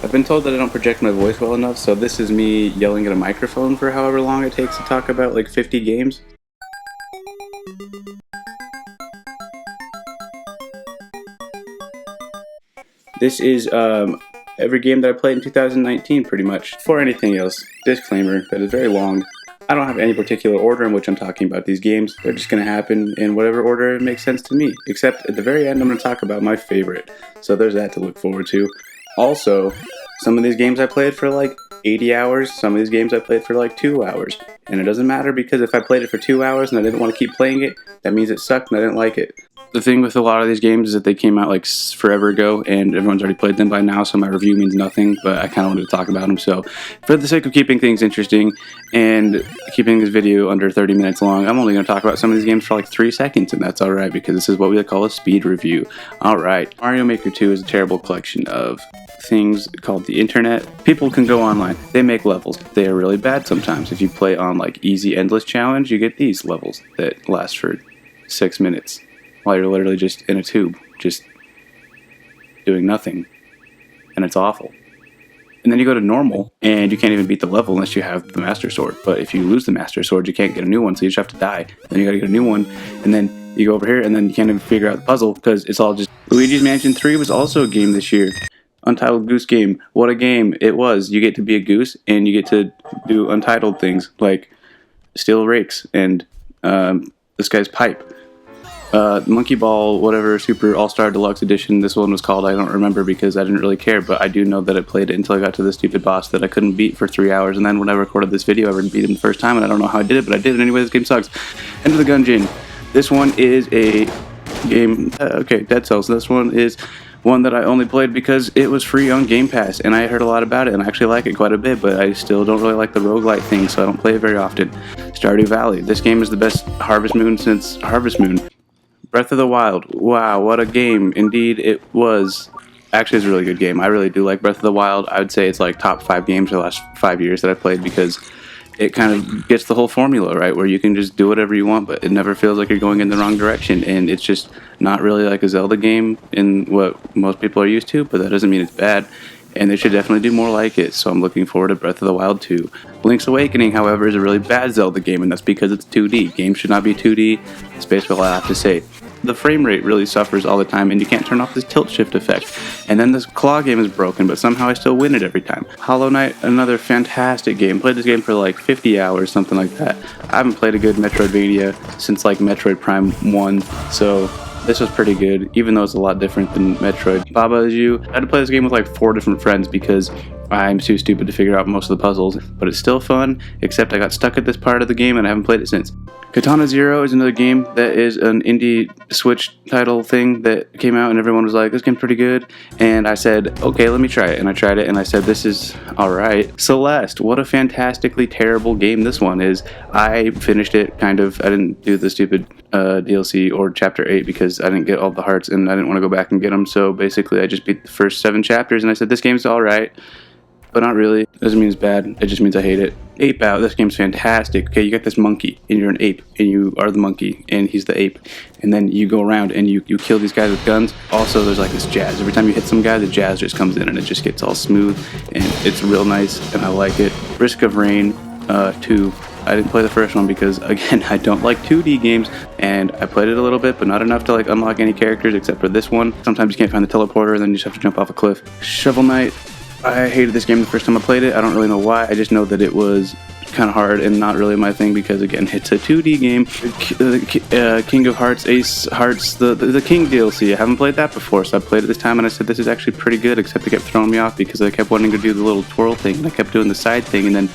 I've been told that I don't project my voice well enough, so this is me yelling at a microphone for however long it takes to talk about like 50 games. This is every game that I played in 2019 pretty much. Before anything else, disclaimer that is very long. I don't have any particular order in which I'm talking about these games. They're just going to happen in whatever order it makes sense to me. Except at the very end I'm going to talk about my favorite. So there's that to look forward to. Also, some of these games I played for like 80 hours, some of these games I played for like 2 hours. And it doesn't matter because if I played it for 2 hours and I didn't want to keep playing it, that means it sucked and I didn't like it. The thing with a lot of these games is that they came out like forever ago and everyone's already played them by now, so my review means nothing, but I kind of wanted to talk about them. So for the sake of keeping things interesting and keeping this video under 30 minutes long, I'm only going to talk about some of these games for like 3 seconds, and that's alright because this is what we call a speed review. Alright, Mario Maker 2 is a terrible collection of things called the internet. People can go online, they make levels. They are really bad sometimes. If you play on like easy endless challenge, you get these levels that last for 6 minutes. While you're literally just in a tube, just doing nothing. And it's awful. And then you go to normal, and you can't even beat the level unless you have the Master Sword. But if you lose the Master Sword, you can't get a new one, so you just have to die. Then you gotta get a new one, and then you go over here, and then you can't even figure out the puzzle, because it's all just... Luigi's Mansion 3 was also a game this year. Untitled Goose Game. What a game it was. You get to be a goose, and you get to do untitled things, like steal rakes, and this guy's pipe. Monkey Ball, whatever, Super All-Star Deluxe Edition, this one was called, I don't remember because I didn't really care, but I do know that I played it until I got to the stupid boss that I couldn't beat for 3 hours, and then when I recorded this video, I beat him the first time, and I don't know how I did it, but I did it anyway. This game sucks. Enter the Gungeon. This one is a game, okay, Dead Cells. This one is one that I only played because it was free on Game Pass, and I heard a lot about it, and I actually like it quite a bit, but I still don't really like the roguelite thing, so I don't play it very often. Stardew Valley. This game is the best Harvest Moon since Harvest Moon. Breath of the Wild. Wow, what a game. Indeed, it was. Actually, it's a really good game. I really do like Breath of the Wild. I would say it's like top 5 games for the last 5 years that I've played because it kind of gets the whole formula, right? Where you can just do whatever you want, but it never feels like you're going in the wrong direction. And it's just not really like a Zelda game in what most people are used to, but that doesn't mean it's bad. And they should definitely do more like it, so I'm looking forward to Breath of the Wild 2. Link's Awakening, however, is a really bad Zelda game, and that's because it's 2D. Games should not be 2D. That's basically all I have to say. The frame rate really suffers all the time, and you can't turn off this tilt shift effect. And then this claw game is broken, but somehow I still win it every time. Hollow Knight, another fantastic game. Played this game for like 50 hours, something like that. I haven't played a good Metroidvania since like Metroid Prime 1, so this was pretty good, even though it's a lot different than Metroid. Baba Is You. I had to play this game with like 4 different friends because I'm too stupid to figure out most of the puzzles, but it's still fun, except I got stuck at this part of the game and I haven't played it since. Katana Zero is another game that is an indie Switch title thing that came out and everyone was like, this game's pretty good, and I said, okay, let me try it, and I tried it and I said, this is alright. Celeste, what a fantastically terrible game this one is. I finished it, kind of. I didn't do the stupid DLC or Chapter 8 because I didn't get all the hearts and I didn't want to go back and get them, so basically I just beat the first 7 chapters and I said, this game's alright. But not really. Doesn't mean it's bad. It just means I hate it. Ape Out. This game's fantastic. Okay, you got this monkey, and you're an ape, and you are the monkey, and he's the ape. And then you go around, and you kill these guys with guns. Also, there's like this jazz. Every time you hit some guy, the jazz just comes in, and it just gets all smooth, and it's real nice, and I like it. Risk of Rain 2. I didn't play the first one because, again, I don't like 2D games, and I played it a little bit, but not enough to like unlock any characters except for this one. Sometimes you can't find the teleporter, and then you just have to jump off a cliff. Shovel Knight. I hated this game the first time I played it. I don't really know why. I just know that it was kind of hard and not really my thing because, again, it's a 2D game. King of Hearts, Ace Hearts, the King DLC. I haven't played that before, so I played it this time and I said this is actually pretty good, except it kept throwing me off because I kept wanting to do the little twirl thing and I kept doing the side thing and then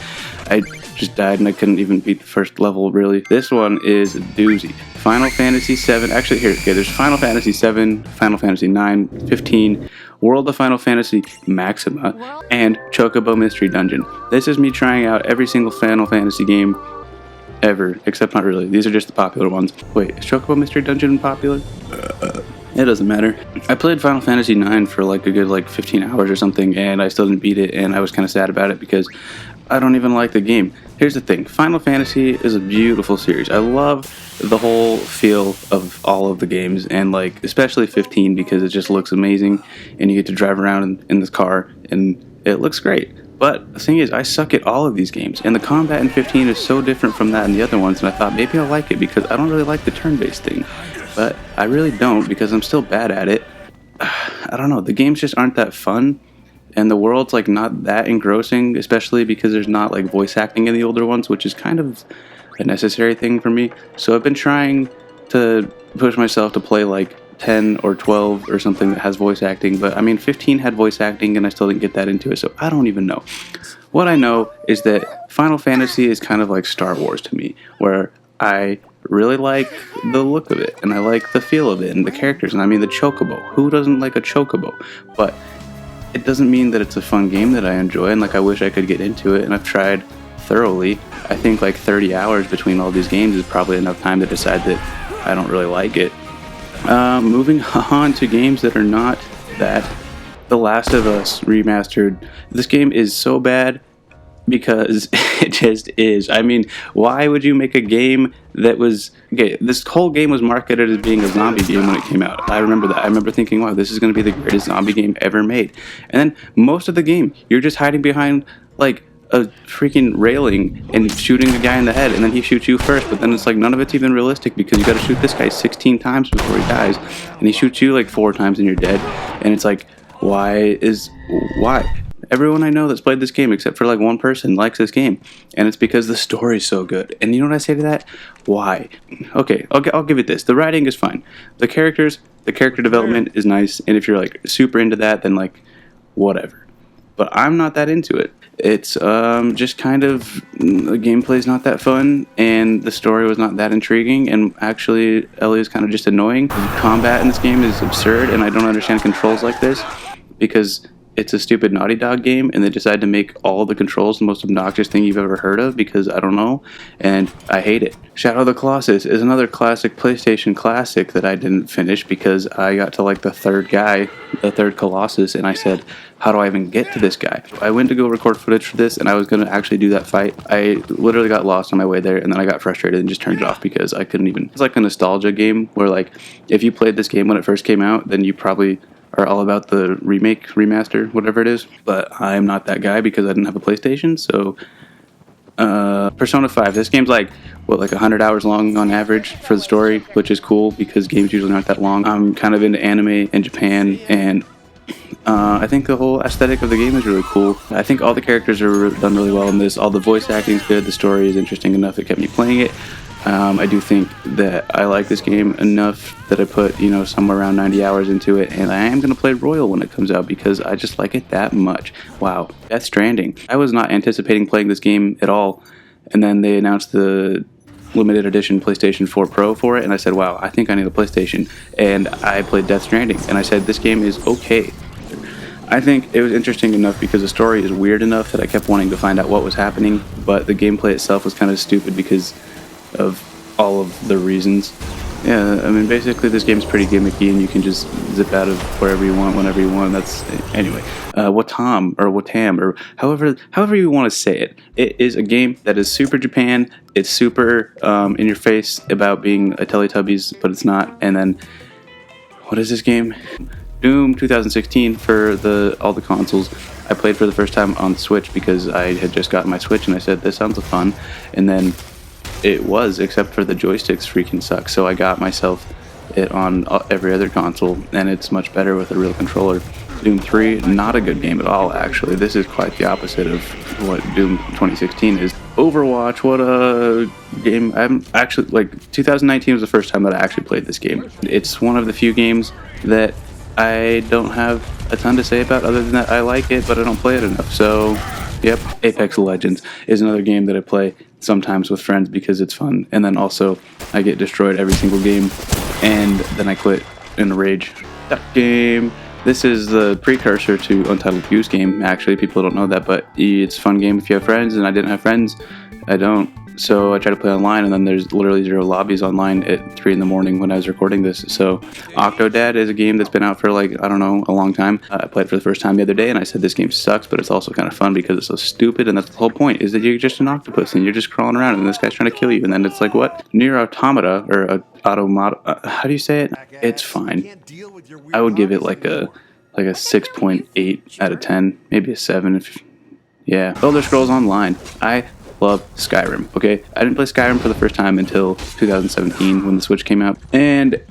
I just died and I couldn't even beat the first level, really. This one is a doozy. Final Fantasy 7, actually here, okay, there's Final Fantasy 7, Final Fantasy 9, 15, World of Final Fantasy Maxima, and Chocobo Mystery Dungeon. This is me trying out every single Final Fantasy game ever, except not really. These are just the popular ones. Wait, is Chocobo Mystery Dungeon popular? It doesn't matter. I played Final Fantasy 9 for like a good like 15 hours or something, and I still didn't beat it, and I was kind of sad about it because I don't even like the game. Here's the thing, Final Fantasy is a beautiful series. I love the whole feel of all of the games, and like especially 15 because it just looks amazing, and you get to drive around in this car, and it looks great. But the thing is, I suck at all of these games, and the combat in 15 is so different from that and the other ones, and I thought maybe I'll like it because I don't really like the turn-based thing. But I really don't because I'm still bad at it. I don't know, the games just aren't that fun, and the world's like not that engrossing, especially because there's not like voice acting in the older ones, which is kind of a necessary thing for me. So I've been trying to push myself to play like 10 or 12 or something that has voice acting, but I mean 15 had voice acting and I still didn't get that into it, so I don't even know. What I know is that Final Fantasy is kind of like Star Wars to me, where I really like the look of it and I like the feel of it and the characters, and I mean the chocobo. Who doesn't like a chocobo? But it doesn't mean that it's a fun game that I enjoy, and like I wish I could get into it, and I've tried thoroughly. I think like 30 hours between all these games is probably enough time to decide that I don't really like it. Moving on to games that are not that. The Last of Us Remastered. This game is so bad because it just is. I mean, why would you make a game that was... Okay, this whole game was marketed as being a zombie game when it came out. I remember that. I remember thinking, wow, this is going to be the greatest zombie game ever made. And then most of the game, you're just hiding behind, like, a freaking railing and shooting the guy in the head, and then he shoots you first, but then it's like none of it's even realistic because you gotta shoot this guy 16 times before he dies, and he shoots you like 4 times and you're dead, and it's like, why? Everyone I know that's played this game, except for like one person, likes this game, and it's because the story's so good. And you know what I say to that? Why? Okay, I'll give it this. The writing is fine. The character development is nice, and if you're like super into that, then like, whatever. But I'm not that into it. It's just kind of, the gameplay's not that fun, and the story was not that intriguing, and actually Ellie is kind of just annoying. The combat in this game is absurd, and I don't understand controls like this, because it's a stupid Naughty Dog game, and they decided to make all the controls the most obnoxious thing you've ever heard of, because I don't know, and I hate it. Shadow of the Colossus is another classic PlayStation classic that I didn't finish because I got to like the third Colossus, and I said, how do I even get to this guy? I went to go record footage for this, and I was going to actually do that fight. I literally got lost on my way there, and then I got frustrated and just turned it off because I couldn't even... It's like a nostalgia game where, like, if you played this game when it first came out, then you probably are all about the remake, remaster, whatever it is. But I'm not that guy because I didn't have a PlayStation, so... Persona 5. This game's like 100 hours long on average for the story, which is cool because games usually aren't that long. I'm kind of into anime in Japan, and I think the whole aesthetic of the game is really cool. I think all the characters are done really well in this. All the voice acting is good. The story is interesting enough it kept me playing it. I do think that I like this game enough that I put, somewhere around 90 hours into it, and I am going to play Royal when it comes out because I just like it that much. Wow, Death Stranding. I was not anticipating playing this game at all, and then they announced the limited edition PlayStation 4 Pro for it, and I said, wow, I think I need a PlayStation, and I played Death Stranding, and I said, this game is okay. I think it was interesting enough because the story is weird enough that I kept wanting to find out what was happening, but the gameplay itself was kind of stupid because of all of the reasons. Yeah, I mean, basically this game's pretty gimmicky and you can just zip out of wherever you want, whenever you want. Anyway, Watam, or Watam, or however you want to say it. It is a game that is super Japan. It's super in your face about being a Teletubbies, but it's not. And then, what is this game? Doom 2016 for all the consoles. I played for the first time on Switch because I had just gotten my Switch and I said, this sounds fun. And then it was, except for the joysticks freaking suck. So I got myself it on every other console, and it's much better with a real controller. Doom 3, not a good game at all, actually. This is quite the opposite of what Doom 2016 is. Overwatch, what a game. I'm actually, 2019 was the first time that I actually played this game. It's one of the few games that I don't have a ton to say about, other than that I like it, but I don't play it enough. So, yep, Apex Legends is another game that I play sometimes with friends because it's fun, and then also I get destroyed every single game, and then I quit in a rage. That game. This is the precursor to Untitled Goose Game. Actually, people don't know that, but it's a fun game if you have friends, and I didn't have friends. I don't. So I tried to play online, and then there's literally 0 lobbies online at 3 in the morning when I was recording this. So Octodad is a game that's been out for a long time. I played for the first time the other day, and I said this game sucks, but it's also kind of fun because it's so stupid, and that's the whole point, is that you're just an octopus, and you're just crawling around, and this guy's trying to kill you, and then it's like, what? Near Automata, or Automata, how do you say it? It's fine. I would give it like a like a 6.8 out of 10, maybe a 7 if, yeah. Elder Scrolls Online. I love Skyrim, okay? I didn't play Skyrim for the first time until 2017 when the Switch came out, and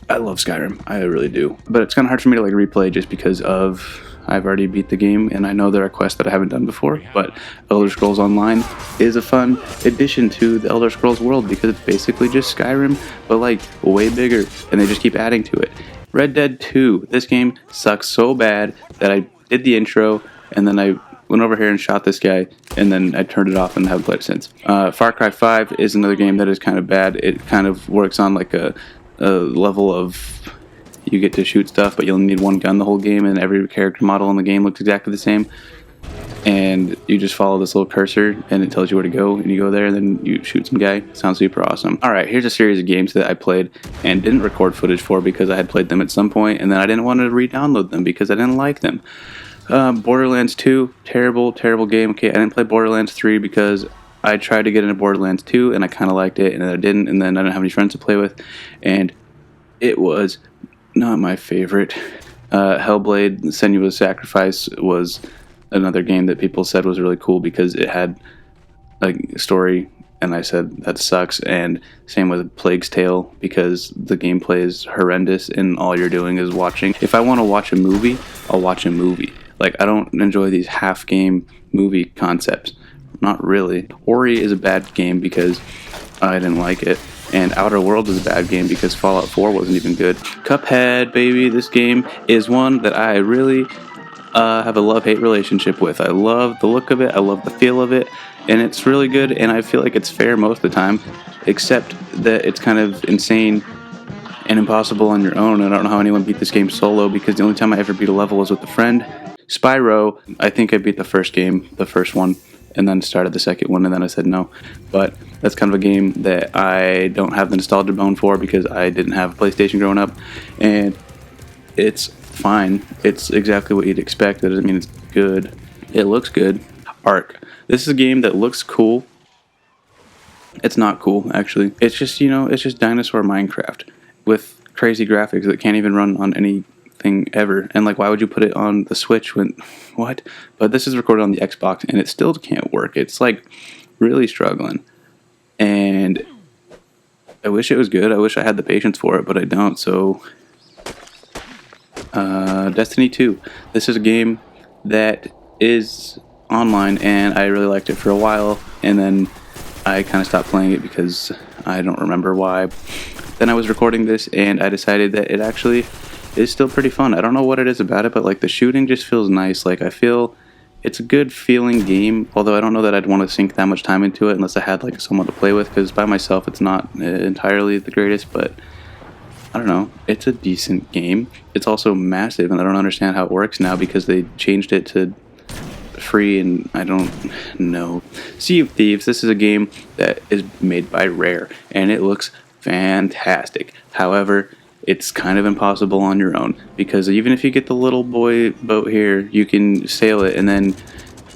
I love Skyrim. I really do. But it's kind of hard for me to like replay just because of I've already beat the game and I know there are quests that I haven't done before. But Elder Scrolls Online is a fun addition to the Elder Scrolls world because it's basically just Skyrim, but like way bigger, and they just keep adding to it. Red Dead 2. This game sucks so bad that I did the intro and then I went over here and shot this guy, and then I turned it off and haven't played it since. Far Cry 5 is another game that is kind of bad. It kind of works on like a level of you get to shoot stuff, but you only need one gun the whole game, and every character model in the game looks exactly the same. And you just follow this little cursor, and it tells you where to go, and you go there, and then you shoot some guy. Sounds super awesome. Alright, here's a series of games that I played and didn't record footage for because I had played them at some point, and then I didn't want to re-download them because I didn't like them. Borderlands 2, terrible game. Okay, I didn't play Borderlands 3 because I tried to get into Borderlands 2 and I kind of liked it, and then I didn't, and then I didn't have any friends to play with, and it was not my favorite. Hellblade: Senua's Sacrifice was another game that people said was really cool because it had a story, and I said that sucks. And same with Plague's Tale because the gameplay is horrendous and all you're doing is watching. If I want to watch a movie, I'll watch a movie. Like, I don't enjoy these half-game movie concepts. Not really. Ori is a bad game because I didn't like it. And Outer Worlds is a bad game because Fallout 4 wasn't even good. Cuphead, baby. This game is one that I really have a love-hate relationship with. I love the look of it. I love the feel of it. And it's really good, and I feel like it's fair most of the time, except that it's kind of insane and impossible on your own. I don't know how anyone beat this game solo because the only time I ever beat a level was with a friend. Spyro, I think I beat the first one, and then started the second one, and then I said no. But that's kind of a game that I don't have the nostalgia bone for because I didn't have a PlayStation growing up, and it's fine. It's exactly what you'd expect. That doesn't mean it's good. It looks good. Ark. This is a game that looks cool. It's not cool, actually. It's just, it's just dinosaur Minecraft with crazy graphics that can't even run on anything ever. And like, why would you put it on the Switch when, what? But this is recorded on the Xbox and it still can't work. It's like really struggling. And I wish it was good. I wish I had the patience for it, but I don't. So, Destiny 2. This is a game that is online, and I really liked it for a while, and then I kind of stopped playing it because I don't remember why. Then I was recording this, and I decided that it actually is still pretty fun. I don't know what it is about it, but like the shooting just feels nice. Like I feel it's a good feeling game, although I don't know that I'd want to sink that much time into it unless I had like someone to play with, because by myself it's not entirely the greatest, but I don't know. It's a decent game. It's also massive, and I don't understand how it works now because they changed it to free, and I don't know. Sea of Thieves. This is a game that is made by Rare, and it looks fantastic. However, it's kind of impossible on your own because even if you get the little boy boat here, you can sail it, and then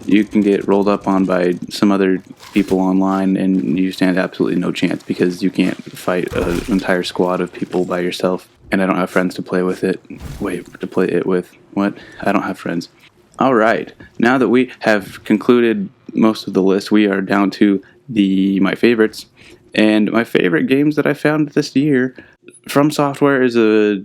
you can get rolled up on by some other people online, and you stand absolutely no chance because you can't fight an entire squad of people by yourself. And I don't have friends to play with it. Wait, to play it with? What? I don't have friends. Alright, now that we have concluded most of the list, we are down to my favorites. And my favorite games that I found this year, From Software is a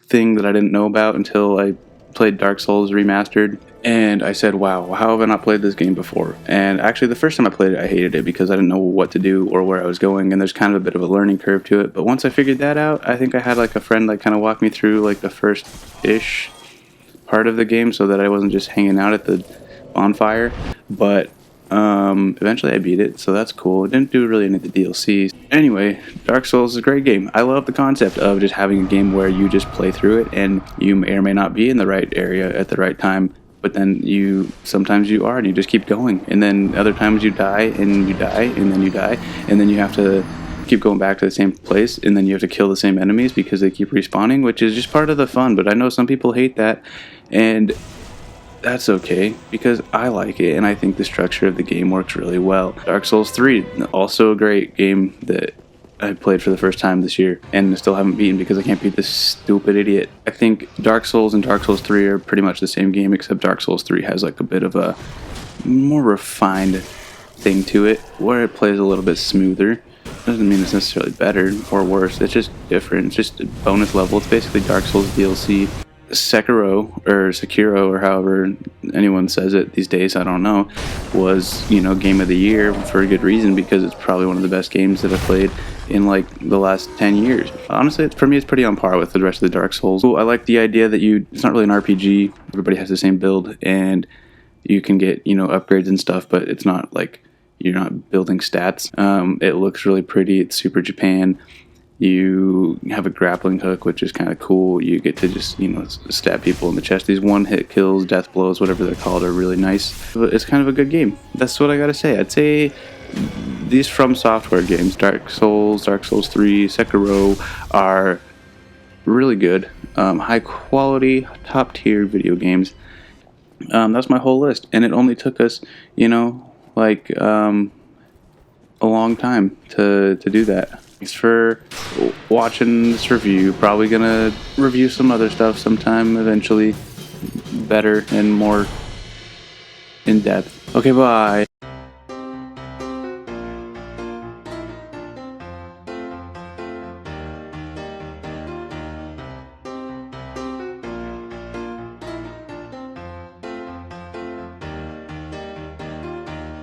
thing that I didn't know about until I played Dark Souls Remastered. And I said, wow, how have I not played this game before? And actually the first time I played it, I hated it because I didn't know what to do or where I was going. And there's kind of a bit of a learning curve to it. But once I figured that out, I think I had like a friend that kind of walked me through like the first-ish part of the game so that I wasn't just hanging out at the bonfire. But eventually I beat it, so that's cool. It didn't do really any of the DLCs. Anyway, Dark Souls is a great game. I love the concept of just having a game where you just play through it and you may or may not be in the right area at the right time, but then sometimes you are and you just keep going, and then other times you die and you die and then you die, and then you have to keep going back to the same place, and then you have to kill the same enemies because they keep respawning, which is just part of the fun. But I know some people hate that, and that's okay because I like it, and I think the structure of the game works really well. Dark Souls 3, also a great game that I played for the first time this year and still haven't beaten because I can't beat this stupid idiot. I think Dark Souls and Dark Souls 3 are pretty much the same game, except Dark Souls 3 has like a bit of a more refined thing to it, where it plays a little bit smoother. Doesn't mean it's necessarily better or worse, it's just different. It's just a bonus level. It's basically Dark Souls DLC. Sekiro, or however anyone says it these days, I don't know, was, you know, game of the year for a good reason, because it's probably one of the best games that I've played in like the last 10 years. Honestly, for me, it's pretty on par with the rest of the Dark Souls. I like the idea that it's not really an RPG. Everybody has the same build and you can get, you know, upgrades and stuff, but it's not like you're not building stats. It looks really pretty. It's super Japan. You have a grappling hook, which is kind of cool. You get to just, you know, stab people in the chest. These one-hit kills, death blows, whatever they're called, are really nice. It's kind of a good game. That's what I gotta say. I'd say these From Software games, Dark Souls, Dark Souls 3, Sekiro, are really good. High quality, top tier video games. That's my whole list. And it only took us, you know, like a long time to do that. Thanks for watching this review. Probably gonna review some other stuff sometime eventually, better and more in depth. Okay, bye.